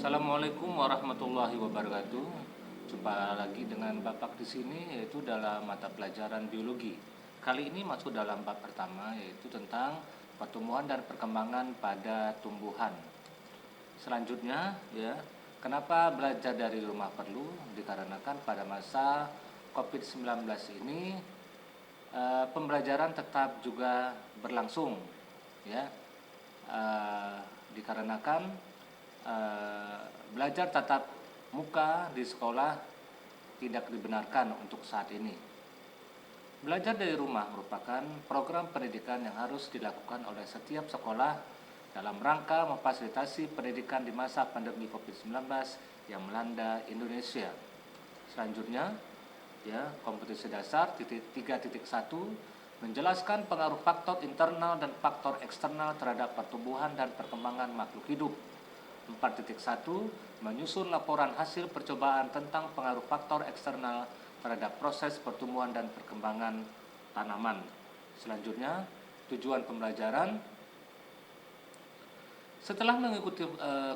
Assalamualaikum warahmatullahi wabarakatuh. Jumpa lagi dengan Bapak di sini, yaitu dalam mata pelajaran biologi. Kali ini masuk dalam bab pertama, yaitu tentang pertumbuhan dan perkembangan pada tumbuhan. Selanjutnya, ya, kenapa belajar dari rumah perlu? Dikarenakan pada masa COVID-19 ini pembelajaran tetap juga berlangsung, ya. Dikarenakan belajar tatap muka di sekolah tidak dibenarkan untuk saat ini. Belajar dari rumah merupakan program pendidikan yang harus dilakukan oleh setiap sekolah dalam rangka memfasilitasi pendidikan di masa pandemi COVID-19 yang melanda Indonesia. Selanjutnya, kompetisi dasar 3.1 menjelaskan pengaruh faktor internal dan faktor eksternal terhadap pertumbuhan dan perkembangan makhluk hidup. 4.1 menyusun laporan hasil percobaan tentang pengaruh faktor eksternal terhadap proses pertumbuhan dan perkembangan tanaman. Selanjutnya, tujuan pembelajaran. Setelah mengikuti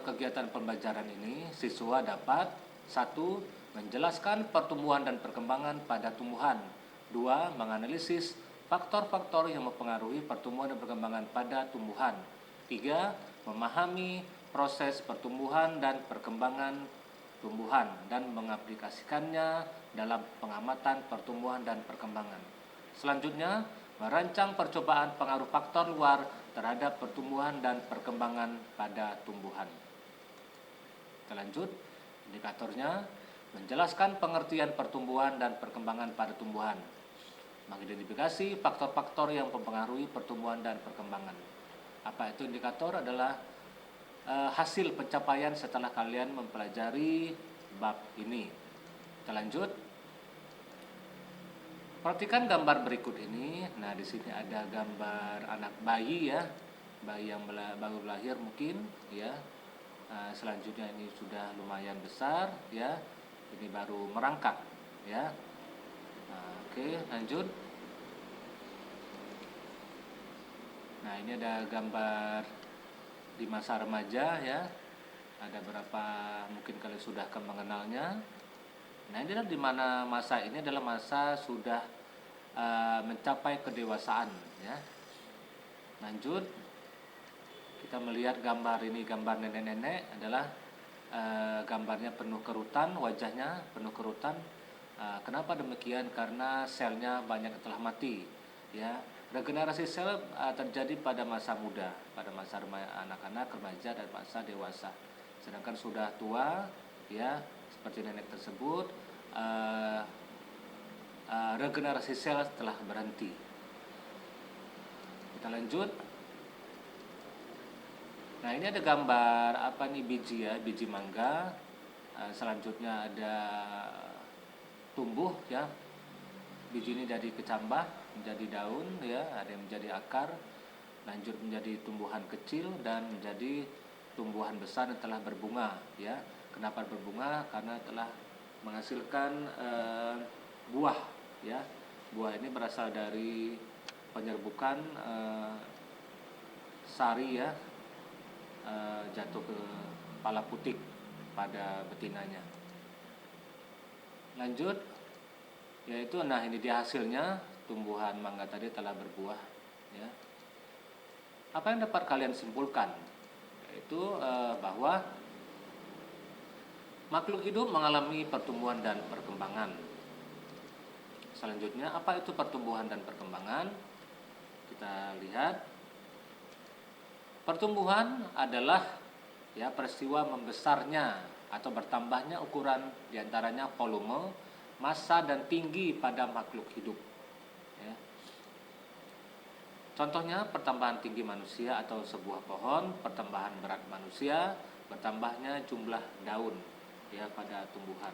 kegiatan pembelajaran ini, siswa dapat 1. Menjelaskan pertumbuhan dan perkembangan pada tumbuhan. 2. Menganalisis faktor-faktor yang mempengaruhi pertumbuhan dan perkembangan pada tumbuhan. 3. Memahami proses pertumbuhan dan perkembangan tumbuhan dan mengaplikasikannya dalam pengamatan pertumbuhan dan perkembangan. Selanjutnya, merancang percobaan pengaruh faktor luar terhadap pertumbuhan dan perkembangan pada tumbuhan. Kita lanjut, indikatornya menjelaskan pengertian pertumbuhan dan perkembangan pada tumbuhan, mengidentifikasi faktor-faktor yang mempengaruhi pertumbuhan dan perkembangan. Apa itu indikator? Adalah hasil pencapaian setelah kalian mempelajari bab ini. Kita lanjut. Perhatikan gambar berikut ini. Nah, di sini ada gambar anak bayi, ya, bayi yang baru lahir mungkin, ya. Selanjutnya ini sudah lumayan besar, ya. Ini baru merangkak, ya. Oke, lanjut. Nah, ini ada gambar di masa remaja, ya. Ada berapa mungkin kalian sudah mengenalnya. Nah, ini adalah di mana masa ini adalah masa sudah mencapai kedewasaan, ya. Lanjut, kita melihat gambar ini, gambar nenek-nenek adalah gambarnya penuh kerutan, wajahnya penuh kerutan. Kenapa demikian? Karena selnya banyak telah mati, ya. Regenerasi sel terjadi pada masa muda, pada masa anak-anak, remaja, dan masa dewasa. Sedangkan sudah tua, ya, seperti nenek tersebut, regenerasi sel telah berhenti. Kita lanjut. Nah, ini ada gambar apa nih, biji, ya, biji mangga. Selanjutnya ada tumbuh, ya. Biji ini jadi kecambah menjadi daun, ya, ada yang menjadi akar, lanjut menjadi tumbuhan kecil dan menjadi tumbuhan besar yang telah berbunga, ya. Kenapa berbunga? Karena telah menghasilkan buah, ya. Buah ini berasal dari penyerbukan sari, ya, jatuh ke kepala putik pada betinanya. Lanjut, yaitu, nah, ini dia hasilnya, tumbuhan mangga tadi telah berbuah, ya. Apa yang dapat kalian simpulkan? Yaitu bahwa makhluk hidup mengalami pertumbuhan dan perkembangan. Selanjutnya, apa itu pertumbuhan dan perkembangan? Kita lihat. Pertumbuhan adalah, ya, peristiwa membesarnya atau bertambahnya ukuran diantaranya volume, massa, dan tinggi pada makhluk hidup, ya. Contohnya pertambahan tinggi manusia atau sebuah pohon, pertambahan berat manusia, bertambahnya jumlah daun, ya, pada tumbuhan.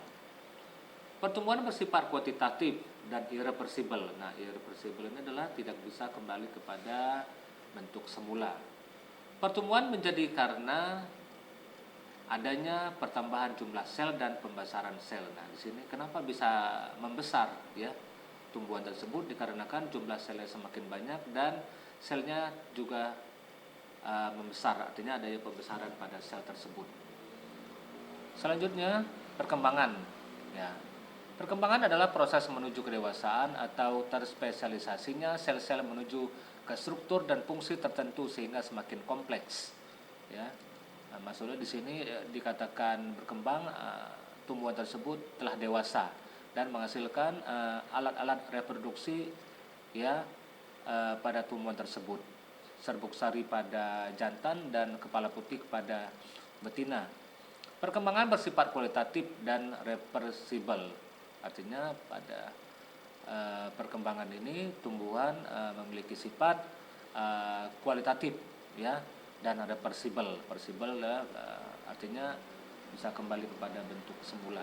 Pertumbuhan bersifat kuantitatif dan irreversible. Nah, irreversible ini adalah tidak bisa kembali kepada bentuk semula. Pertumbuhan menjadi karena adanya pertambahan jumlah sel dan pembesaran sel. Nah, di sini kenapa bisa membesar, ya, tumbuhan tersebut? Dikarenakan jumlah selnya semakin banyak dan selnya juga membesar, artinya adanya pembesaran pada sel tersebut. Selanjutnya, perkembangan. Ya. Perkembangan adalah proses menuju kedewasaan atau terspesialisasinya sel-sel menuju ke struktur dan fungsi tertentu sehingga semakin kompleks. Ya. Nah, maksudnya di sini dikatakan berkembang, tumbuhan tersebut telah dewasa dan menghasilkan alat-alat reproduksi, ya, pada tumbuhan tersebut. Serbuk sari pada jantan dan kepala putih pada betina. Perkembangan bersifat kualitatif dan reversibel. Artinya pada perkembangan ini tumbuhan memiliki sifat kualitatif, ya, dan reversibel. Reversibel artinya bisa kembali kepada bentuk semula.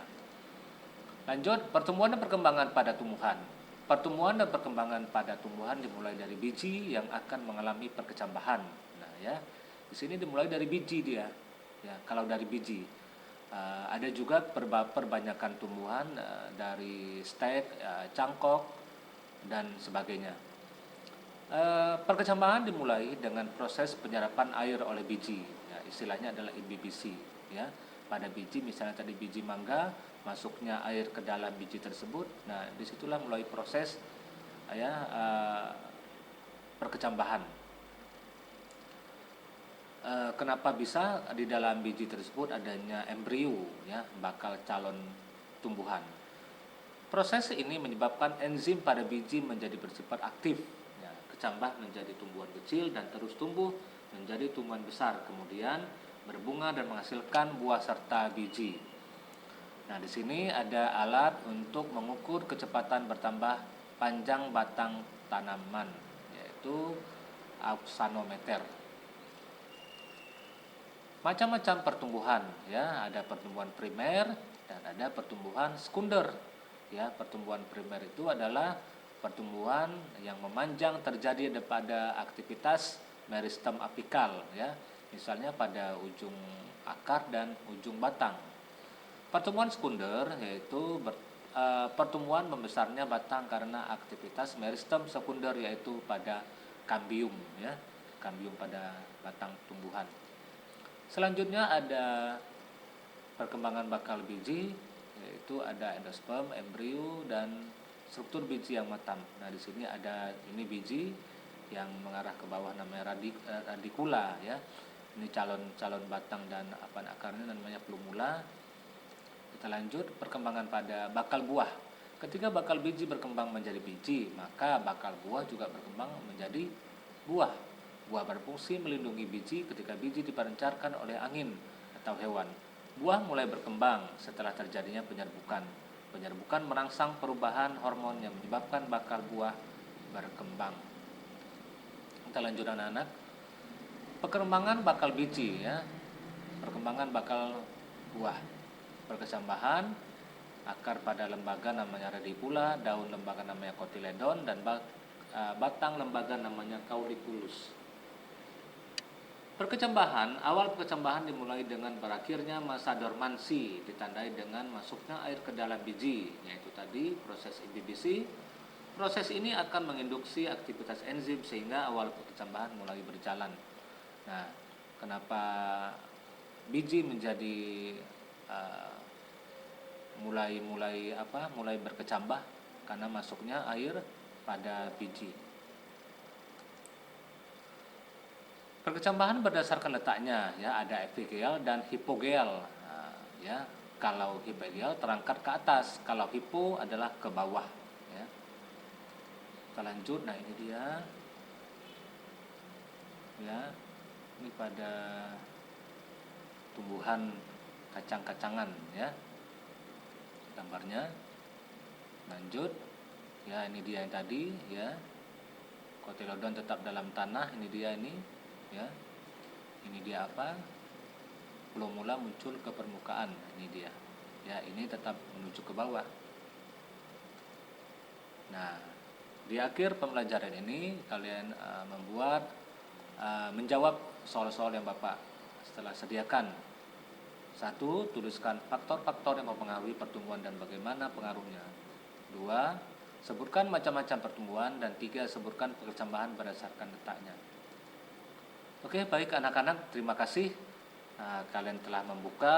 Lanjut, pertumbuhan dan perkembangan pada tumbuhan. Pertumbuhan dan perkembangan pada tumbuhan dimulai dari biji yang akan mengalami perkecambahan. Nah, ya, di sini dimulai dari biji dia. Ya, kalau dari biji, ada juga perbanyakan tumbuhan dari stek, cangkok, dan sebagainya. Perkecambahan dimulai dengan proses penyerapan air oleh biji. Ya, istilahnya adalah imbibisi. Ya, pada biji, misalnya tadi biji mangga, masuknya air ke dalam biji tersebut. Nah, disitulah mulai proses perkecambahan. Kenapa bisa di dalam biji tersebut adanya embrio, ya, bakal calon tumbuhan. Proses ini menyebabkan enzim pada biji menjadi bersifat aktif, ya, kecambah menjadi tumbuhan kecil dan terus tumbuh menjadi tumbuhan besar, kemudian berbunga dan menghasilkan buah serta biji. Nah, di sini ada alat untuk mengukur kecepatan bertambah panjang batang tanaman, yaitu auxanometer. Macam-macam pertumbuhan, ya, ada pertumbuhan primer dan ada pertumbuhan sekunder. Ya, pertumbuhan primer itu adalah pertumbuhan yang memanjang terjadi pada aktivitas meristem apikal, ya, misalnya pada ujung akar dan ujung batang. Pertumbuhan sekunder yaitu pertumbuhan membesarnya batang karena aktivitas meristem sekunder, yaitu pada kambium, ya, kambium pada batang tumbuhan. Selanjutnya ada perkembangan bakal biji, yaitu ada endosperm, embrio, dan struktur biji yang matang. Nah, di sini ada ini biji yang mengarah ke bawah namanya radicula, ya. Ini calon batang dan akarnya namanya plumula. Kita lanjut, perkembangan pada bakal buah. Ketika bakal biji berkembang menjadi biji, maka bakal buah juga berkembang menjadi buah. Buah berfungsi melindungi biji ketika biji dipancarkan oleh angin atau hewan. Buah mulai berkembang setelah terjadinya penyerbukan. Penyerbukan merangsang perubahan hormon yang menyebabkan bakal buah berkembang. Kita lanjut anak-anak. Perkembangan bakal biji, ya. Perkembangan bakal buah. Perkecambahan, akar pada lembaga namanya radicula, daun lembaga namanya cotyledon, dan batang lembaga namanya cauliculus. Perkecambahan, awal perkecambahan dimulai dengan berakhirnya masa dormansi, ditandai dengan masuknya air ke dalam biji, yaitu tadi proses imbibisi. Proses ini akan menginduksi aktivitas enzim sehingga awal perkecambahan mulai berjalan. Nah, kenapa biji menjadi mulai berkecambah? Karena masuknya air pada biji. Perkecambahan berdasarkan letaknya, ya, ada epigel dan hipogel. Nah, ya, kalau hipogel terangkat ke atas, kalau hipo adalah ke bawah, ya. Kita lanjut. Nah, ini dia, ya, ini pada tumbuhan kacang-kacangan, ya, gambarnya. Lanjut, ya, ini dia yang tadi, ya, cotyledon tetap dalam tanah. Ini dia, ya, ini dia plumula muncul ke permukaan. Ini dia, ya, ini tetap menuju ke bawah. Nah, di akhir pembelajaran ini kalian menjawab soal-soal yang Bapak setelah sediakan. 1. Tuliskan faktor-faktor yang mempengaruhi pertumbuhan dan bagaimana pengaruhnya. 2. Sebutkan macam-macam pertumbuhan. Dan 3. Sebutkan perkecambahan berdasarkan letaknya. Oke, baik anak-anak, terima kasih. Kalian telah membuka